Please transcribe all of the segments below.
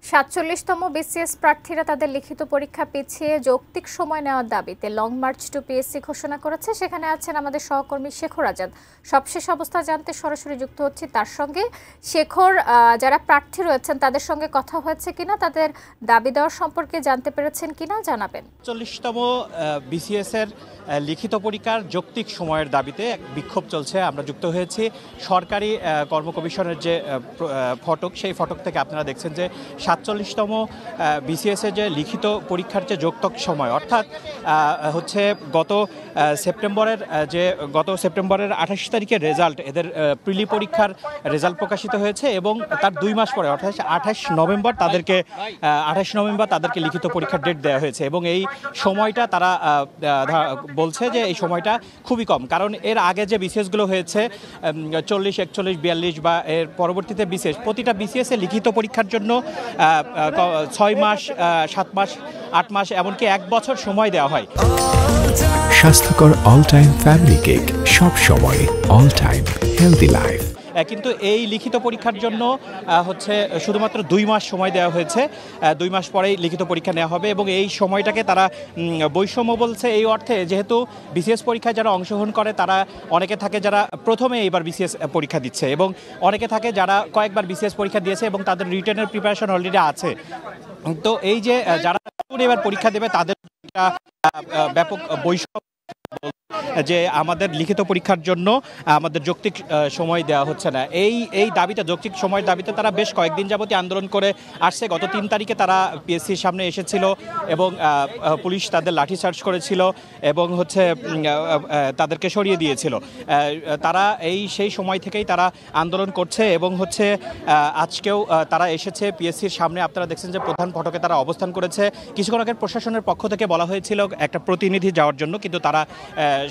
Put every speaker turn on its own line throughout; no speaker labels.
৪৭তম BCS প্রার্থীরা তাদের লিখিত পরীক্ষা পিছিয়ে যৌক্তিক সময় নেওয়ার দাবিতে লং মার্চ টু পিএসসি ঘোষণা করেছে। সেখানে আছেন আমাদের সহকর্মী শেখর আজাদ। সবশেষ অবস্থা জানতে সরাসরি যুক্ত হচ্ছি তার সঙ্গে। শেখর, যারা প্রার্থী রয়েছেন তাদের সঙ্গে কথা হয়েছে কিনা, তাদের দাবি দেওয়ার সম্পর্কে জানতে পেরেছেন কিনা জানাবেন।
৪০তম বিসিএস এর লিখিত পরীক্ষার যৌক্তিক সময়ের দাবিতে বিক্ষোভ চলছে। আমরা যুক্ত হয়েছি সরকারি কর্ম কমিশনের যে ফটক, সেই ফটক থেকে আপনারা দেখছেন যে ৪৭তম বিসিএসের যে লিখিত পরীক্ষার যে যৌক্তিক সময়, অর্থাৎ হচ্ছে গত সেপ্টেম্বরের ২৮ তারিখের রেজাল্ট, এদের প্রিলি পরীক্ষার রেজাল্ট প্রকাশিত হয়েছে এবং তার ২ মাস পরে অর্থাৎ ২৮ নভেম্বর তাদেরকে লিখিত পরীক্ষার ডেট দেওয়া হয়েছে এবং এই সময়টা তারা বলছে যে এই সময়টা খুবই কম। কারণ এর আগে যে বিসিএসগুলো হয়েছে ৪০, ৪১, ৪২ বা এর পরবর্তীতে বিসিএস, প্রতিটা বিসিএসে লিখিত পরীক্ষার জন্য ৬ মাস, ৭ মাস, ৮ মাস, এমনকি ১ বছর সময় দেওয়া হয়।
স্বাস্থ্যকর অল টাইম ফ্যামিলি কেক, সব সময় অল টাইম হেলদি লাইফ।
কিন্তু এই লিখিত পরীক্ষার জন্য হচ্ছে শুধুমাত্র ২ মাস সময় দেওয়া হয়েছে। ২ মাস পরেই লিখিত পরীক্ষা নেওয়া হবে এবং এই সময়টাকে তারা বৈষম্য বলছে এই অর্থে, যেহেতু বিসিএস পরীক্ষায় যারা অংশগ্রহণ করে তারা অনেকে থাকে যারা প্রথমে এইবার বিসিএস পরীক্ষা দিচ্ছে এবং অনেকে থাকে যারা কয়েকবার বিসিএস পরীক্ষা দিয়েছে এবং তাদের রিটেনের প্রিপারেশন অলরেডি আছে। তো এই যে যারা এবার পরীক্ষা দেবে তাদের ব্যাপক বৈষম্য, যে আমাদের লিখিত পরীক্ষার জন্য আমাদের যৌক্তিক সময় দেওয়া হচ্ছে না। এই দাবিতে, যৌক্তিক সময়ের দাবিতে তারা বেশ কয়েকদিন যাবতীয় আন্দোলন করে আসছে। গত ৩ তারিখে তারা পিএসসির সামনে এসেছিল এবং পুলিশ তাদের লাঠিচার্জ করেছিল এবং হচ্ছে তাদেরকে সরিয়ে দিয়েছিল। তারা সেই সময় থেকেই তারা আন্দোলন করছে এবং হচ্ছে আজকেও তারা এসেছে পিএসসির সামনে। আপনারা দেখছেন যে প্রধান ফটকে তারা অবস্থান করেছে। কিছুক্ষণ আগে প্রশাসনের পক্ষ থেকে বলা হয়েছিল একটা প্রতিনিধি যাওয়ার জন্য, কিন্তু তারা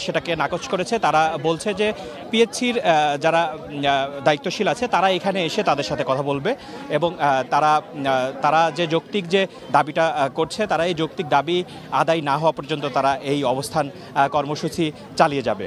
সেটাকে নাকচ করেছে। তারা বলছে যে পিএসসির যারা দায়িত্বশীল আছে তারা এখানে এসে তাদের সাথে কথা বলবে এবং তারা যে যৌক্তিক যে দাবিটা করছে, তারা এই যৌক্তিক দাবি আদায় না হওয়া পর্যন্ত তারা এই অবস্থান কর্মসূচি চালিয়ে যাবে।